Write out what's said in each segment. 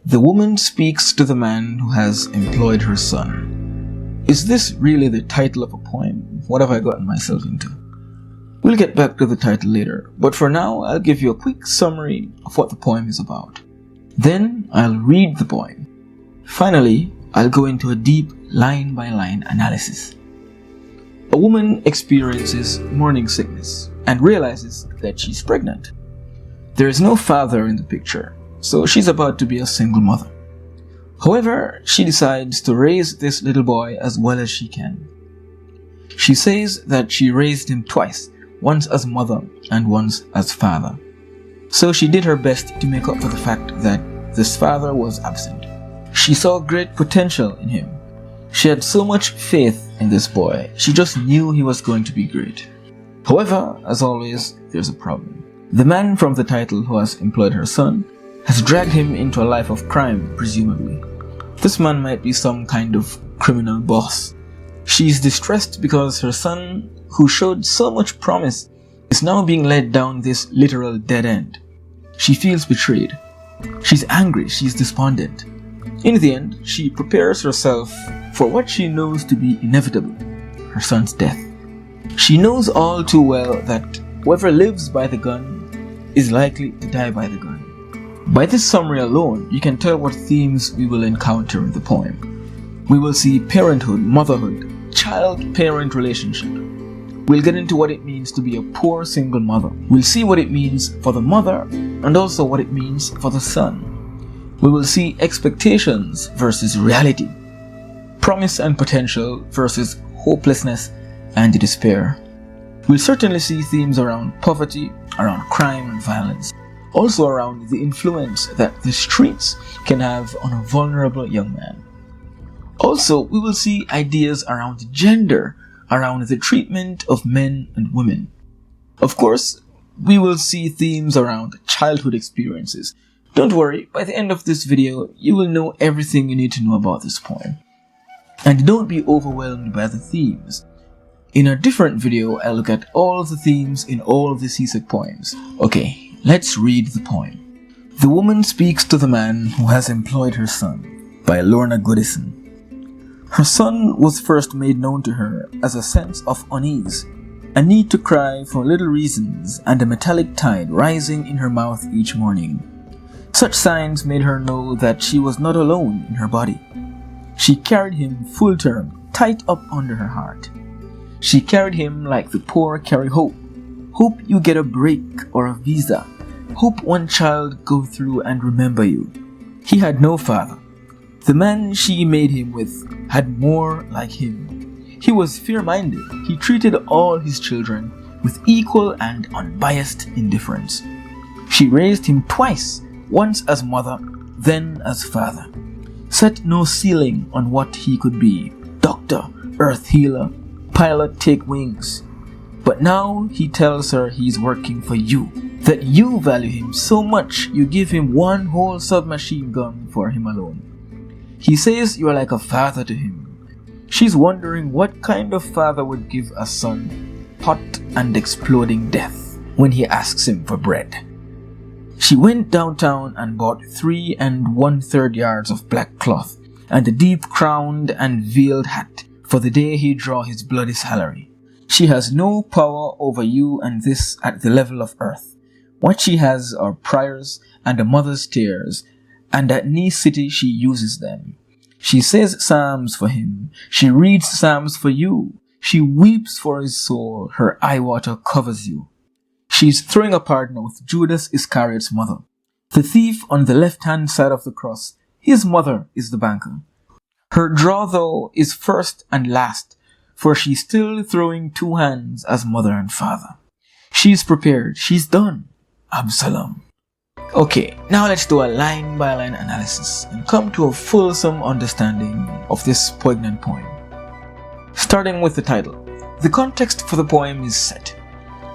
The woman speaks to the man who has employed her son. Is this really the title of a poem? What have I gotten myself into? We'll get back to the title later, but for now I'll give you a quick summary of what the poem is about. Then I'll read the poem. Finally, I'll go into a deep line-by-line analysis. A woman experiences morning sickness and realizes that she's pregnant. There is no father in the picture, so she's about to be a single mother. However, she decides to raise this little boy as well as she can. She says that she raised him twice, once as mother and once as father. So she did her best to make up for the fact that this father was absent. She saw great potential in him. She had so much faith in this boy, she just knew he was going to be great. However, as always, there's a problem. The man from the title who has employed her son has dragged him into a life of crime, presumably. This man might be some kind of criminal boss. She is distressed because her son, who showed so much promise, is now being led down this literal dead end. She feels betrayed. She's angry, she's despondent. In the end, she prepares herself for what she knows to be inevitable, her son's death. She knows all too well that whoever lives by the gun is likely to die by the gun. By this summary alone, you can tell what themes we will encounter in the poem. We will see parenthood, motherhood, child-parent relationship. We'll get into what it means to be a poor single mother. We'll see what it means for the mother and also what it means for the son. We will see expectations versus reality, promise and potential versus hopelessness and despair. We'll certainly see themes around poverty, around crime and violence, also around the influence that the streets can have on a vulnerable young man. Also, we will see ideas around gender, around the treatment of men and women. Of course, we will see themes around childhood experiences. Don't worry, by the end of this video, you will know everything you need to know about this poem. And don't be overwhelmed by the themes. In a different video, I'll look at all of the themes in all of the CSEC poems. Okay, let's read the poem. The woman speaks to the man who has employed her son, by Lorna Goodison. Her son was first made known to her as a sense of unease, a need to cry for little reasons, and a metallic tide rising in her mouth each morning. Such signs made her know that she was not alone in her body. She carried him full term, tight up under her heart. She carried him like the poor carry hope. Hope you get a break or a visa. Hope one child go through and remember you. He had no father. The man she made him with had more like him. He was fair-minded. He treated all his children with equal and unbiased indifference. She raised him twice, once as mother, then as father. Set no ceiling on what he could be. Doctor, earth healer, pilot take wings. But now he tells her he's working for you. That you value him so much you give him one whole submachine gun for him alone. He says you are like a father to him. She's wondering what kind of father would give a son hot and exploding death when he asks him for bread. She went downtown and bought 3 1/3 yards of black cloth and a deep crowned and veiled hat for the day he draw his bloody salary. She has no power over you and this at the level of earth. What she has are prayers and a mother's tears, and at Knee City she uses them. She says psalms for him. She reads psalms for you. She weeps for his soul. Her eye water covers you. She's throwing a pardon with Judas Iscariot's mother. The thief on the left-hand side of the cross, his mother is the banker. Her draw, though, is first and last, for she's still throwing 2 hands as mother and father. She's prepared. She's done. Absalom. Okay, now let's do a line-by-line analysis and come to a fulsome understanding of this poignant poem. Starting with the title. The context for the poem is set.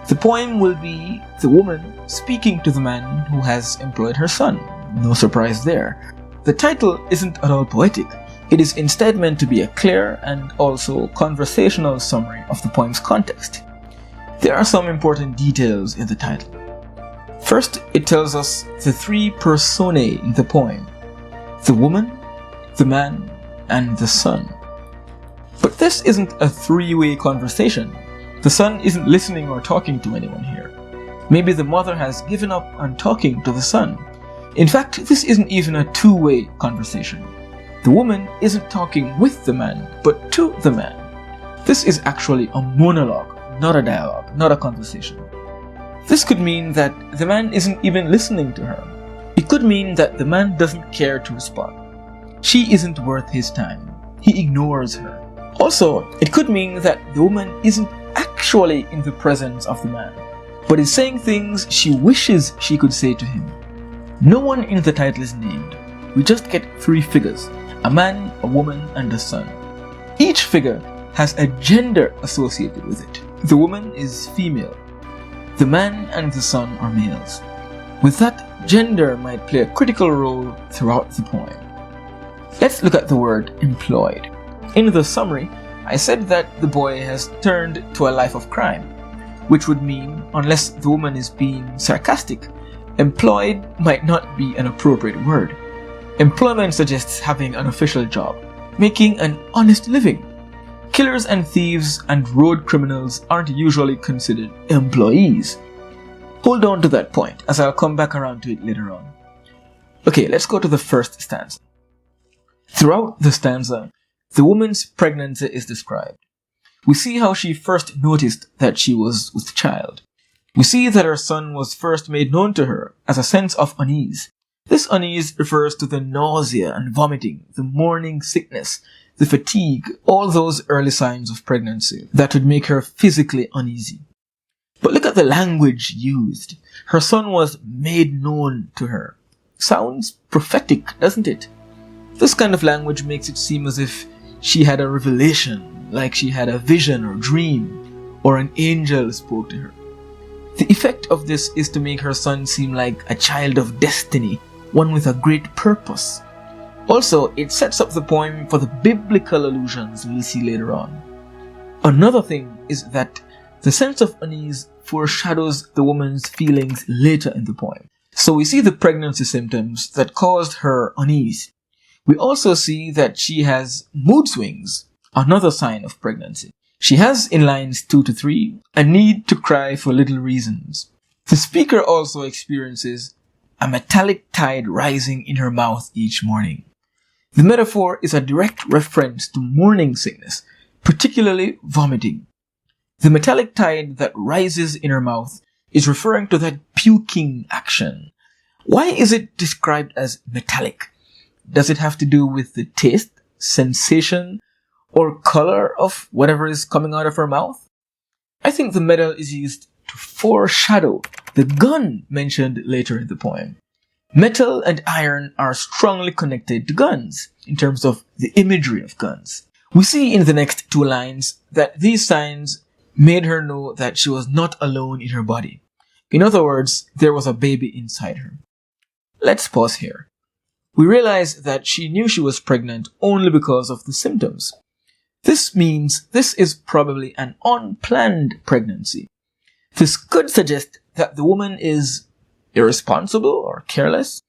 The poem will be the woman speaking to the man who has employed her son. No surprise there. The title isn't at all poetic. It is instead meant to be a clear and also conversational summary of the poem's context. There are some important details in the title. First, it tells us the 3 personae in the poem. the woman, the man, and the son. But this isn't a three-way conversation. The son isn't listening or talking to anyone here. Maybe the mother has given up on talking to the son. In fact, this isn't even a two-way conversation. The woman isn't talking with the man, but to the man. This is actually a monologue, not a dialogue, not a conversation. This could mean that the man isn't even listening to her. It could mean that the man doesn't care to respond. She isn't worth his time. He ignores her. Also, it could mean that the woman isn't actually in the presence of the man, but is saying things she wishes she could say to him. No one in the title is named. We just get three figures: a man, a woman, and a son. Each figure has a gender associated with it. The woman is female. The man and the son are males. With that, gender might play a critical role throughout the poem. Let's look at the word employed. In the summary, I said that the boy has turned to a life of crime, which would mean, unless the woman is being sarcastic, employed might not be an appropriate word. Employment suggests having an official job, making an honest living. Killers and thieves and road criminals aren't usually considered employees. Hold on to that point, as I'll come back around to it later on. Okay, let's go to the first stanza. Throughout the stanza, the woman's pregnancy is described. We see how she first noticed that she was with child. We see that her son was first made known to her as a sense of unease. This unease refers to the nausea and vomiting, the morning sickness, the fatigue, all those early signs of pregnancy that would make her physically uneasy. But look at the language used. Her son was made known to her. Sounds prophetic, doesn't it? This kind of language makes it seem as if she had a revelation, like she had a vision or dream, or an angel spoke to her. The effect of this is to make her son seem like a child of destiny, one with a great purpose. Also, it sets up the poem for the biblical allusions we'll see later on. Another thing is that the sense of unease foreshadows the woman's feelings later in the poem. So we see the pregnancy symptoms that caused her unease. We also see that she has mood swings, another sign of pregnancy. She has, in lines 2 to 3, a need to cry for little reasons. The speaker also experiences a metallic tide rising in her mouth each morning. The metaphor is a direct reference to morning sickness, particularly vomiting. The metallic tide that rises in her mouth is referring to that puking action. Why is it described as metallic? Does it have to do with the taste, sensation, or color of whatever is coming out of her mouth? I think the metal is used to foreshadow the gun mentioned later in the poem. Metal and iron are strongly connected to guns in terms of the imagery of guns. We see in the next two lines that these signs made her know that she was not alone in her body. In other words, there was a baby inside her. Let's pause here. We realize that she knew she was pregnant only because of the symptoms. This means this is probably an unplanned pregnancy. This could suggest that the woman is irresponsible or careless.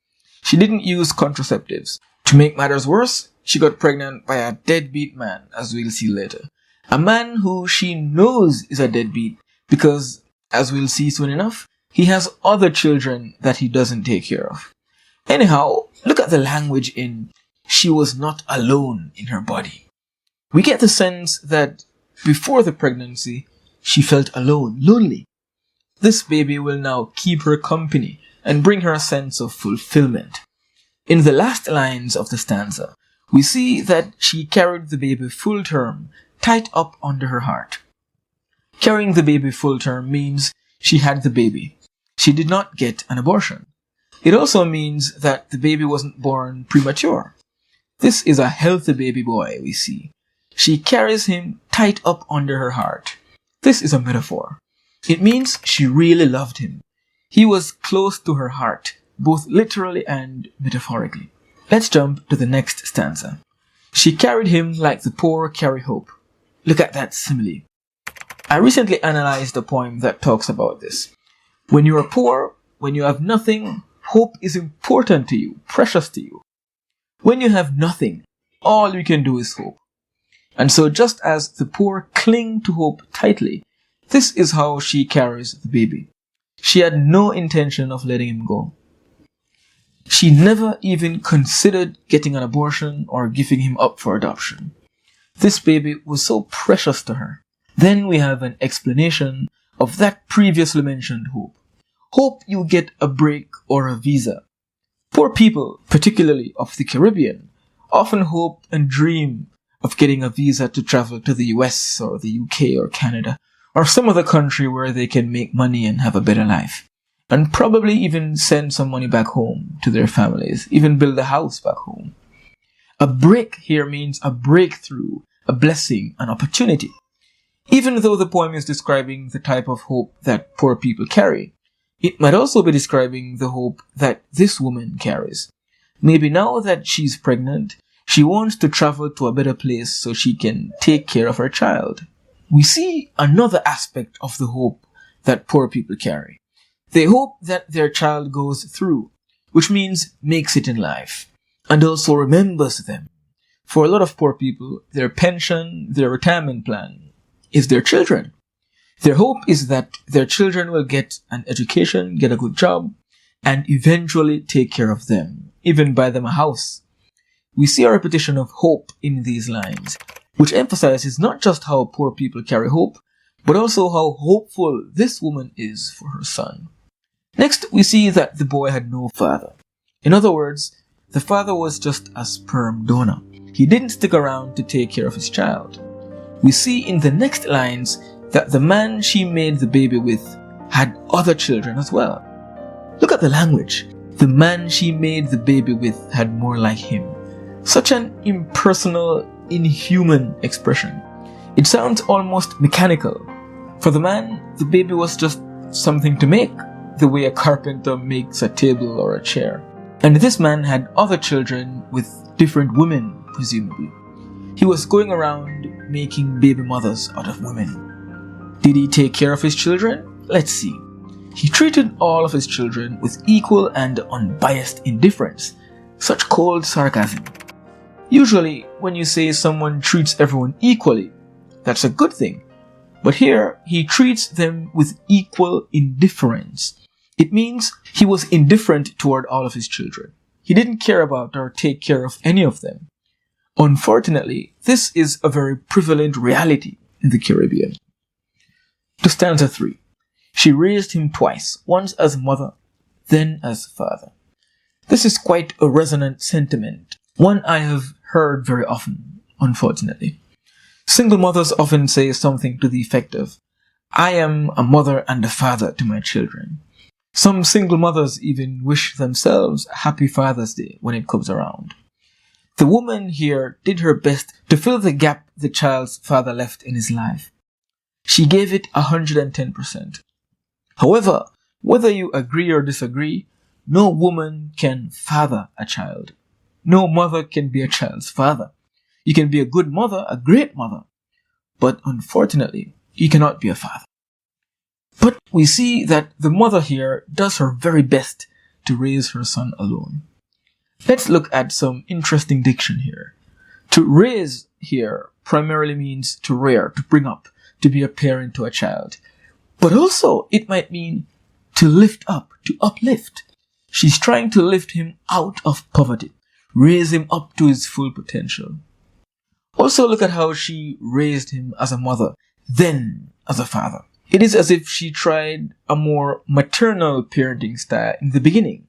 She didn't use contraceptives. To make matters worse, she got pregnant by a deadbeat man, as we'll see later. A man who she knows is a deadbeat because, as we'll see soon enough, he has other children that he doesn't take care of. Anyhow, look at the language in "she was not alone in her body." We get the sense that before the pregnancy, she felt alone, lonely. This baby will now keep her company and bring her a sense of fulfillment. In the last lines of the stanza, we see that she carried the baby full term, tight up under her heart. Carrying the baby full term means she had the baby. She did not get an abortion. It also means that the baby wasn't born premature. This is a healthy baby boy, we see. She carries him tight up under her heart. This is a metaphor. It means she really loved him. He was close to her heart, both literally and metaphorically. Let's jump to the next stanza. She carried him like the poor carry hope. Look at that simile. I recently analyzed a poem that talks about this. When you are poor, when you have nothing, hope is important to you, precious to you. When you have nothing, all you can do is hope. And so just as the poor cling to hope tightly, this is how she carries the baby. She had no intention of letting him go. She never even considered getting an abortion or giving him up for adoption. This baby was so precious to her. Then we have an explanation of that previously mentioned hope. Hope you get a break or a visa. Poor people, particularly of the Caribbean, often hope and dream of getting a visa to travel to the US or the UK or Canada, or some other country where they can make money and have a better life. And probably even send some money back home to their families, even build a house back home. A break here means a breakthrough, a blessing, an opportunity. Even though the poem is describing the type of hope that poor people carry, it might also be describing the hope that this woman carries. Maybe now that she's pregnant, she wants to travel to a better place so she can take care of her child. We see another aspect of the hope that poor people carry. They hope that their child goes through, which means makes it in life, and also remembers them. For a lot of poor people, their pension, their retirement plan is their children. Their hope is that their children will get an education, get a good job, and eventually take care of them, even buy them a house. We see a repetition of hope in these lines, which emphasizes not just how poor people carry hope, but also how hopeful this woman is for her son. Next, we see that the boy had no father. In other words, the father was just a sperm donor. He didn't stick around to take care of his child. We see in the next lines that the man she made the baby with had other children as well. Look at the language. The man she made the baby with had more like him. Such an impersonal, inhuman expression. It sounds almost mechanical. For the man, the baby was just something to make, the way a carpenter makes a table or a chair. And this man had other children with different women, presumably. He was going around making baby mothers out of women. Did he take care of his children? Let's see. He treated all of his children with equal and unbiased indifference, such cold sarcasm. Usually, when you say someone treats everyone equally, that's a good thing. But here, he treats them with equal indifference. It means he was indifferent toward all of his children. He didn't care about or take care of any of them. Unfortunately, this is a very prevalent reality in the Caribbean. To stanza 3. She raised him twice, once as mother, then as father. This is quite a resonant sentiment, one I have heard very often, unfortunately. Single mothers often say something to the effect of, I am a mother and a father to my children. Some single mothers even wish themselves a happy Father's Day when it comes around. The woman here did her best to fill the gap the child's father left in his life. She gave it 110%. However, whether you agree or disagree, no woman can father a child. No mother can be a child's father. You can be a good mother, a great mother, but unfortunately, you cannot be a father. But we see that the mother here does her very best to raise her son alone. Let's look at some interesting diction here. To raise here primarily means to rear, to bring up, to be a parent to a child. But also it might mean to lift up, to uplift. She's trying to lift him out of poverty, raise him up to his full potential. Also look at how she raised him as a mother, then as a father. It is as if she tried a more maternal parenting style in the beginning.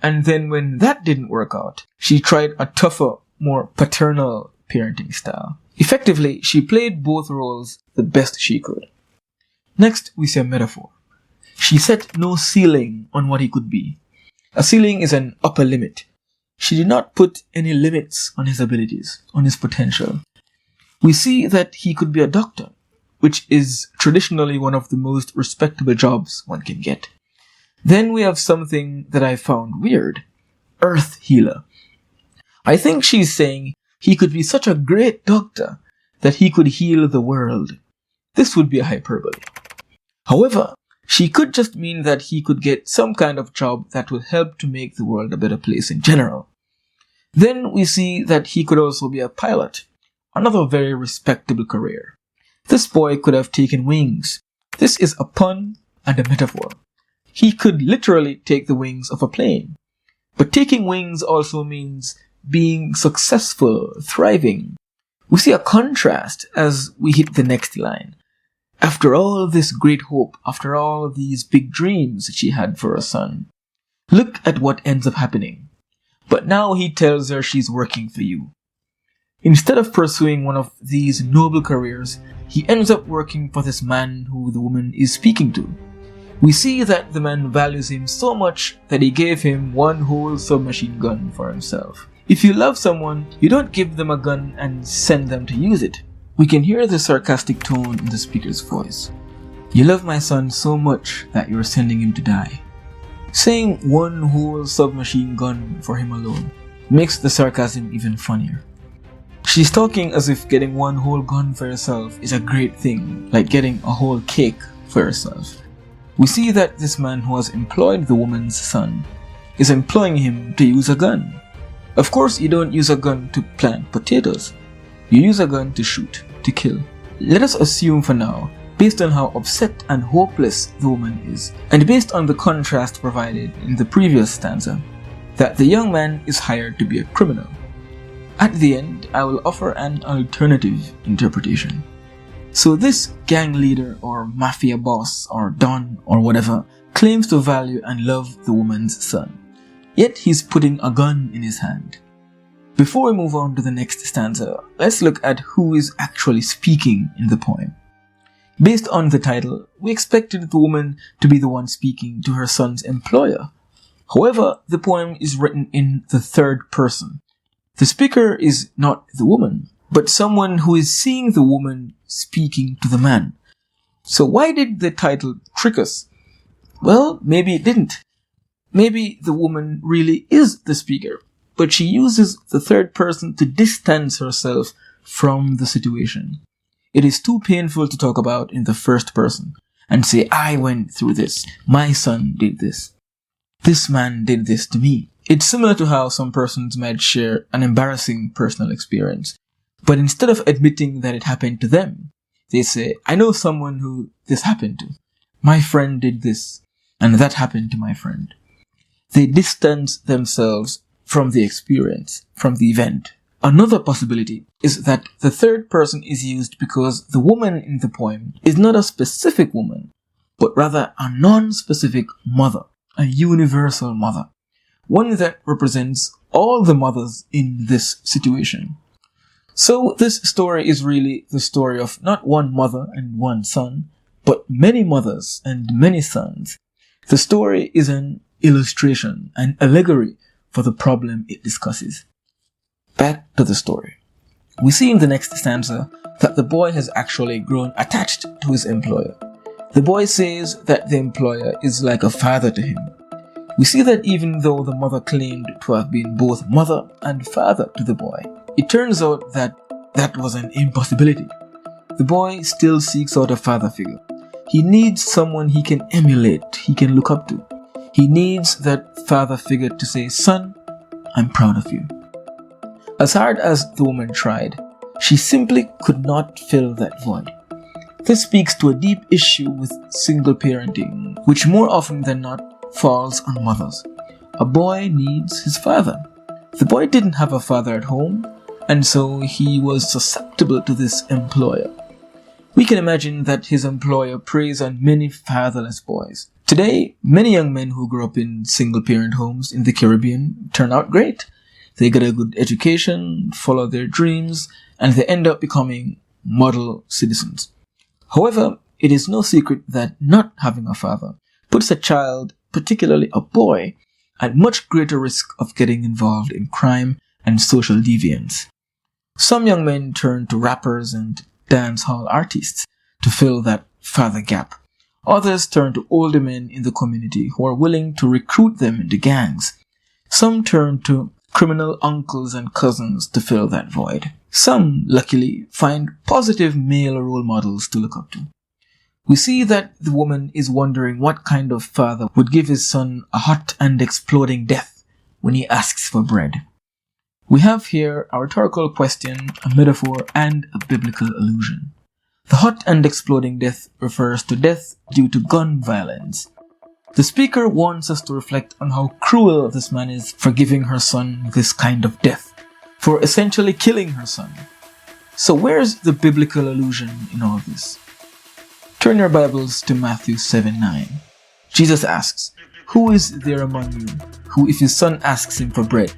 And then when that didn't work out, she tried a tougher, more paternal parenting style. Effectively, she played both roles the best she could. Next, we see a metaphor. She set no ceiling on what he could be. A ceiling is an upper limit. She did not put any limits on his abilities, on his potential. We see that he could be a doctor, which is traditionally one of the most respectable jobs one can get. Then we have something that I found weird. Earth healer. I think she's saying he could be such a great doctor that he could heal the world. This would be a hyperbole. However, she could just mean that he could get some kind of job that would help to make the world a better place in general. Then we see that he could also be a pilot, another very respectable career. This boy could have taken wings. This is a pun and a metaphor. He could literally take the wings of a plane. But taking wings also means being successful, thriving. We see a contrast as we hit the next line. After all this great hope, after all these big dreams that she had for her son, look at what ends up happening. But now he tells her she's working for you. Instead of pursuing one of these noble careers, he ends up working for this man who the woman is speaking to. We see that the man values him so much that he gave him one whole submachine gun for himself. If you love someone, you don't give them a gun and send them to use it. We can hear the sarcastic tone in the speaker's voice. You love my son so much that you're sending him to die. Saying one whole submachine gun for him alone makes the sarcasm even funnier. She's talking as if getting one whole gun for yourself is a great thing, like getting a whole cake for yourself. We see that this man who has employed the woman's son is employing him to use a gun. Of course, you don't use a gun to plant potatoes. You use a gun to shoot, to kill. Let us assume for now, based on how upset and hopeless the woman is, and based on the contrast provided in the previous stanza, that the young man is hired to be a criminal. At the end, I will offer an alternative interpretation. So this gang leader or mafia boss or don or whatever claims to value and love the woman's son. Yet he's putting a gun in his hand. Before we move on to the next stanza, let's look at who is actually speaking in the poem. Based on the title, we expected the woman to be the one speaking to her son's employer. However, the poem is written in the third person. The speaker is not the woman, but someone who is seeing the woman speaking to the man. So why did the title trick us? Well, maybe it didn't. Maybe the woman really is the speaker, but she uses the third person to distance herself from the situation. It is too painful to talk about in the first person and say, I went through this, my son did this, this man did this to me. It's similar to how some persons might share an embarrassing personal experience, but instead of admitting that it happened to them, they say, I know someone who this happened to. My friend did this, and that happened to my friend. They distance themselves from the experience, from the event. Another possibility is that the third person is used because the woman in the poem is not a specific woman, but rather a non-specific mother, a universal mother, one that represents all the mothers in this situation. So this story is really the story of not one mother and one son, but many mothers and many sons. The story is an illustration, an allegory for the problem it discusses. Back to the story. We see in the next stanza that the boy has actually grown attached to his employer. The boy says that the employer is like a father to him. We see that even though the mother claimed to have been both mother and father to the boy, it turns out that that was an impossibility. The boy still seeks out a father figure. He needs someone he can emulate, he can look up to. He needs that father figure to say, son, I'm proud of you. As hard as the woman tried, she simply could not fill that void. This speaks to a deep issue with single parenting, which more often than not falls on mothers. A boy needs his father. The boy didn't have a father at home, and so he was susceptible to this employer. We can imagine that his employer preys on many fatherless boys. Today, many young men who grew up in single-parent homes in the Caribbean turn out great. They get a good education, follow their dreams, and they end up becoming model citizens. However, it is no secret that not having a father puts a child, particularly a boy, at much greater risk of getting involved in crime and social deviance. Some young men turn to rappers and dance hall artists to fill that father gap. Others turn to older men in the community who are willing to recruit them into gangs. Some turn to criminal uncles and cousins to fill that void. Some, luckily, find positive male role models to look up to. We see that the woman is wondering what kind of father would give his son a hot and exploding death when he asks for bread. We have here a rhetorical question, a metaphor, and a biblical allusion. The hot and exploding death refers to death due to gun violence. The speaker wants us to reflect on how cruel this man is for giving her son this kind of death, for essentially killing her son. So where's the biblical allusion in all this? Turn your Bibles to Matthew 7:9. Jesus asks, "Who is there among you who, if his son asks him for bread,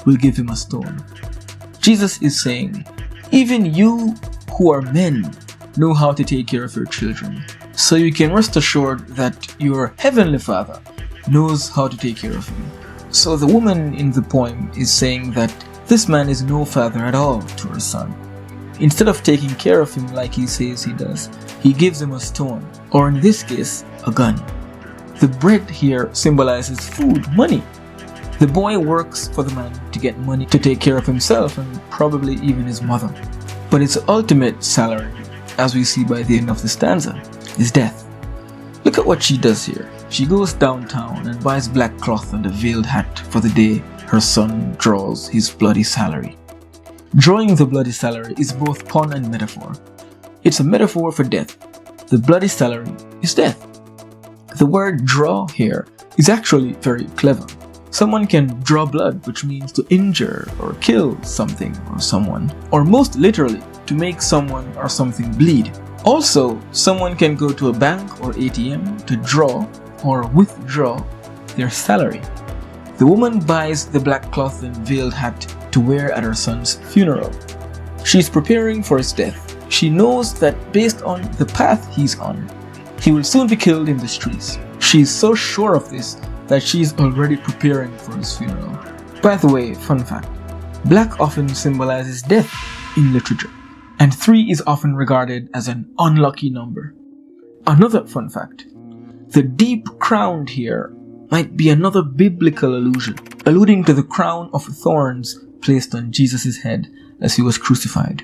will give him a stone?" Jesus is saying, even you who are men know how to take care of your children, so you can rest assured that your heavenly Father knows how to take care of you. So the woman in the poem is saying that this man is no father at all to her son. Instead of taking care of him like he says he does, he gives him a stone, or in this case, a gun. The bread here symbolizes food, money. The boy works for the man to get money to take care of himself and probably even his mother. But its ultimate salary, as we see by the end of the stanza, is death. Look at what she does here. She goes downtown and buys black cloth and a veiled hat for the day her son draws his bloody salary. Drawing the bloody salary is both pun and metaphor. It's a metaphor for death. The bloody salary is death. The word draw here is actually very clever. Someone can draw blood, which means to injure or kill something or someone, or most literally, to make someone or something bleed. Also, someone can go to a bank or ATM to draw or withdraw their salary. The woman buys the black cloth and veiled hat to wear at her son's funeral. She's preparing for his death. She knows that based on the path he's on, he will soon be killed in the streets. She's so sure of this that she's already preparing for his funeral. By the way, fun fact, black often symbolizes death in literature, and 3 is often regarded as an unlucky number. Another fun fact, the deep crown here might be another biblical allusion, alluding to the crown of thorns placed on Jesus' head as he was crucified.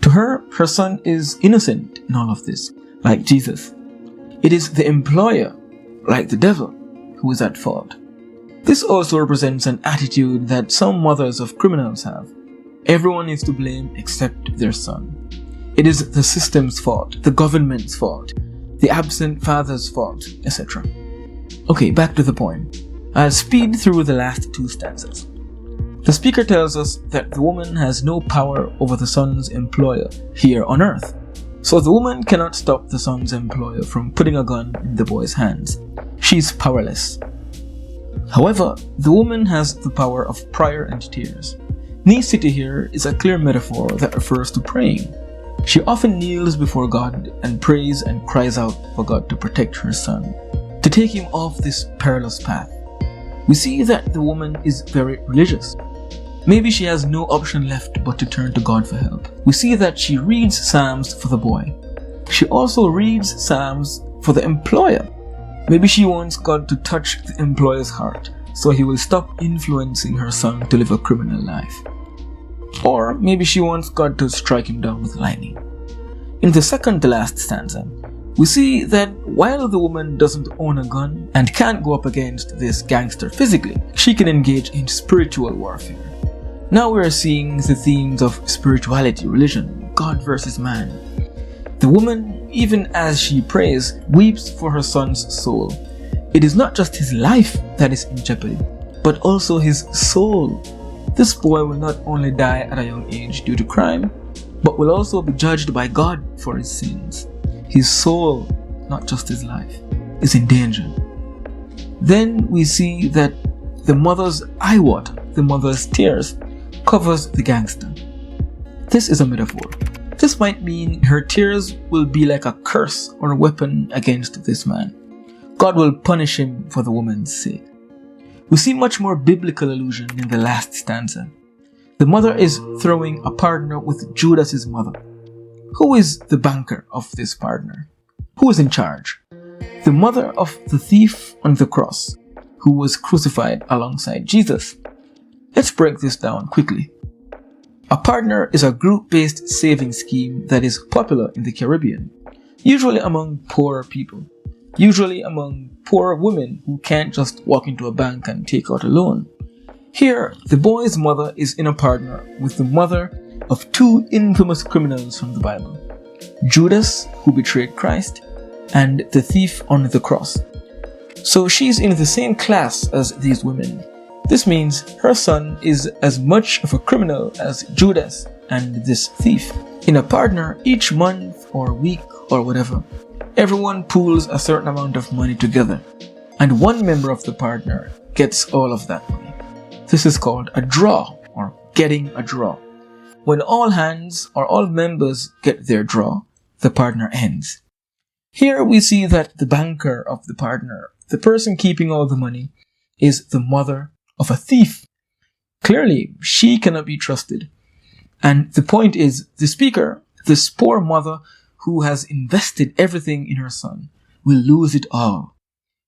To her, her son is innocent in all of this, like Jesus. It is the employer, like the devil, who is at fault. This also represents an attitude that some mothers of criminals have. Everyone is to blame except their son. It is the system's fault, the government's fault, the absent father's fault, etc. Okay, back to the poem. I'll speed through the last 2 stanzas. The speaker tells us that the woman has no power over the son's employer here on earth. So the woman cannot stop the son's employer from putting a gun in the boy's hands. She's powerless. However, the woman has the power of prayer and tears. Necessity here is a clear metaphor that refers to praying. She often kneels before God and prays and cries out for God to protect her son, to take him off this perilous path. We see that the woman is very religious. Maybe she has no option left but to turn to God for help. We see that she reads Psalms for the boy. She also reads Psalms for the employer. Maybe she wants God to touch the employer's heart so he will stop influencing her son to live a criminal life. Or maybe she wants God to strike him down with lightning. In the second to last stanza, we see that while the woman doesn't own a gun and can't go up against this gangster physically, she can engage in spiritual warfare. Now we are seeing the themes of spirituality, religion, God versus man. The woman, even as she prays, weeps for her son's soul. It is not just his life that is in jeopardy, but also his soul. This boy will not only die at a young age due to crime, but will also be judged by God for his sins. His soul, not just his life, is in danger. Then we see that the mother's eye water, the mother's tears, covers the gangster. This is a metaphor. This might mean her tears will be like a curse or a weapon against this man. God will punish him for the woman's sake. We see much more biblical allusion in the last stanza. The mother is throwing a partner with Judas's mother. Who is the banker of this partner? Who is in charge? The mother of the thief on the cross, who was crucified alongside Jesus. Let's break this down quickly. A partner is a group-based saving scheme that is popular in the Caribbean, usually among poor people, usually among poor women who can't just walk into a bank and take out a loan. Here, the boy's mother is in a partner with the mother of two infamous criminals from the Bible, Judas, who betrayed Christ, and the thief on the cross. So she's in the same class as these women. This means her son is as much of a criminal as Judas and this thief. In a partner, each month or week or whatever, everyone pools a certain amount of money together, and one member of the partner gets all of that money. This is called a draw, or getting a draw. When all hands or all members get their draw, the partner ends. Here we see that the banker of the partner, the person keeping all the money, is the mother of a thief. Clearly, she cannot be trusted. And the point is, the speaker, this poor mother who has invested everything in her son, will lose it all.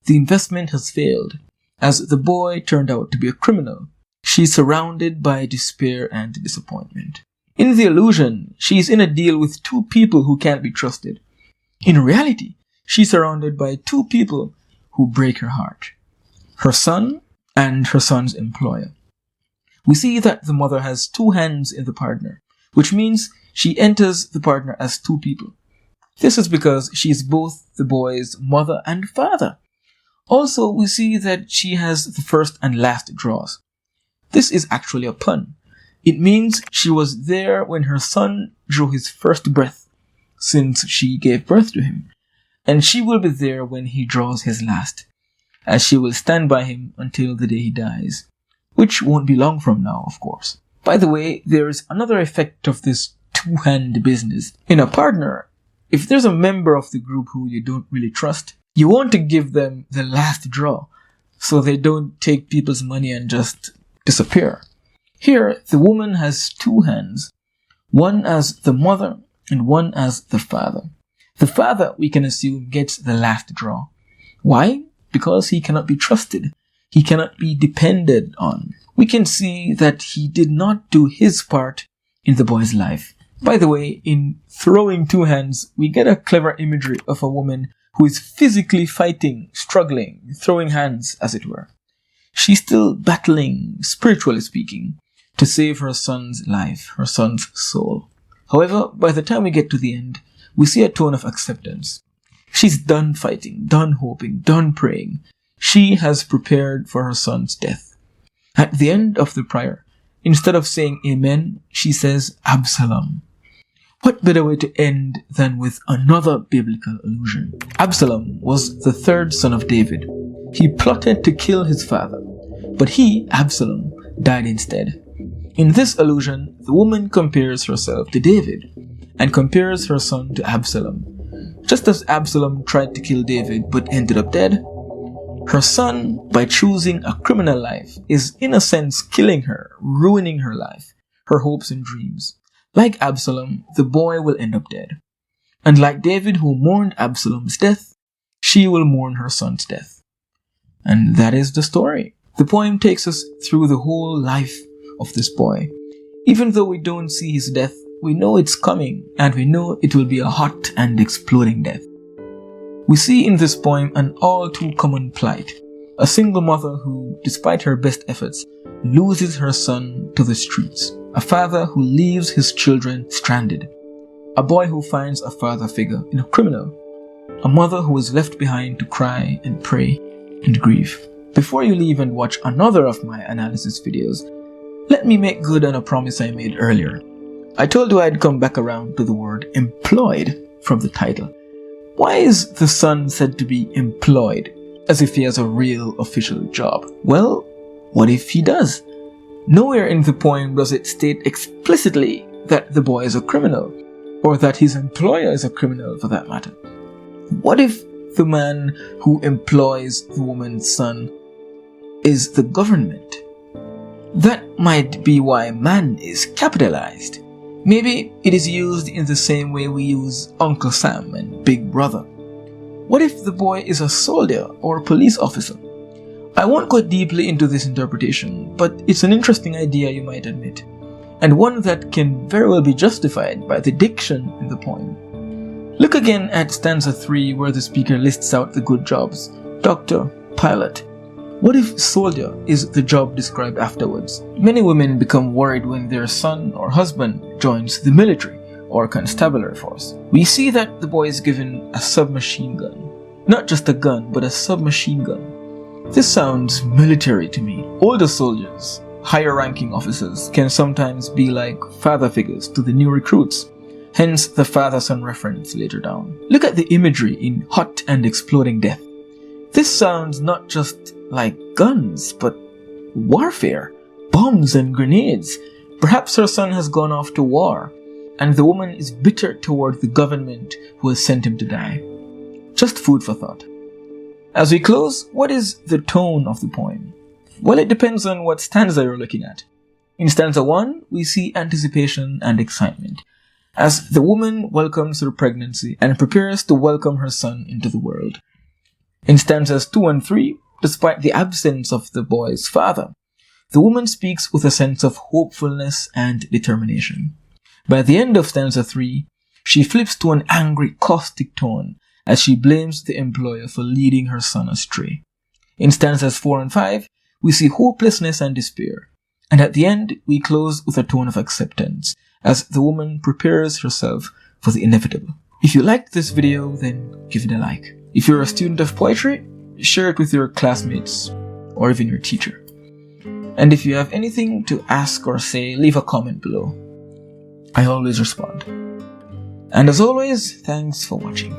The investment has failed, as the boy turned out to be a criminal. She's surrounded by despair and disappointment. In the illusion, she's in a deal with two people who can't be trusted. In reality, she's surrounded by two people who break her heart: her son and her son's employer. We see that the mother has two hands in the partner, which means she enters the partner as two people. This is because she is both the boy's mother and father. Also, we see that she has the first and last draws. This is actually a pun. It means she was there when her son drew his first breath, since she gave birth to him, and she will be there when he draws his last, as she will stand by him until the day he dies, which won't be long from now, of course. By the way, there is another effect of this two-hand business. In a partner, if there's a member of the group who you don't really trust, you want to give them the last draw, so they don't take people's money and just disappear. Here, the woman has two hands, one as the mother and one as the father. The father, we can assume, gets the last draw. Why? Because he cannot be trusted. He cannot be depended on. We can see that he did not do his part in the boy's life. By the way, in throwing two hands, we get a clever imagery of a woman who is physically fighting, struggling, throwing hands, as it were. She's still battling, spiritually speaking, to save her son's life, her son's soul. However, by the time we get to the end, we see a tone of acceptance. She's done fighting, done hoping, done praying. She has prepared for her son's death. At the end of the prayer, instead of saying Amen, she says Absalom. What better way to end than with another biblical allusion? Absalom was the third son of David. He plotted to kill his father, but he, Absalom, died instead. In this allusion, the woman compares herself to David and compares her son to Absalom. Just as Absalom tried to kill David but ended up dead, her son, by choosing a criminal life, is in a sense killing her, ruining her life, her hopes and dreams. Like Absalom, the boy will end up dead. And like David, who mourned Absalom's death, she will mourn her son's death. And that is the story. The poem takes us through the whole life of this boy. Even though we don't see his death, we know it's coming, and we know it will be a hot and exploding death. We see in this poem an all too common plight. A single mother who, despite her best efforts, loses her son to the streets. A father who leaves his children stranded. A boy who finds a father figure in a criminal. A mother who is left behind to cry and pray and grieve. Before you leave and watch another of my analysis videos, let me make good on a promise I made earlier. I told you I'd come back around to the word employed from the title. Why is the son said to be employed, as if he has a real official job? Well, what if he does? Nowhere in the poem does it state explicitly that the boy is a criminal, or that his employer is a criminal for that matter. What if the man who employs the woman's son is the government? That might be why man is capitalized. Maybe it is used in the same way we use Uncle Sam and Big Brother. What if the boy is a soldier or a police officer? I won't go deeply into this interpretation, but it's an interesting idea, you might admit, and one that can very well be justified by the diction in the poem. Look again at stanza 3, where the speaker lists out the good jobs: doctor, pilot, What if soldier is the job described afterwards? Many women become worried when their son or husband joins the military or constabulary force. We see that the boy is given a submachine gun. Not just a gun, but a submachine gun. This sounds military to me. Older soldiers, higher ranking officers, can sometimes be like father figures to the new recruits. Hence the father-son reference later down. Look at the imagery in Hot and Exploding Death. This sounds not just like guns, but warfare, bombs and grenades. Perhaps her son has gone off to war, and the woman is bitter toward the government who has sent him to die. Just food for thought. As we close, what is the tone of the poem? Well, it depends on what stanza you're looking at. In stanza 1, we see anticipation and excitement, as the woman welcomes her pregnancy and prepares to welcome her son into the world. In stanzas 2 and 3, despite the absence of the boy's father, the woman speaks with a sense of hopefulness and determination. By the end of stanza 3, she flips to an angry, caustic tone as she blames the employer for leading her son astray. In stanzas 4 and 5, we see hopelessness and despair. And at the end, we close with a tone of acceptance as the woman prepares herself for the inevitable. If you liked this video, then give it a like. If you're a student of poetry, share it with your classmates or even your teacher. And if you have anything to ask or say, leave a comment below. I always respond. And as always, thanks for watching.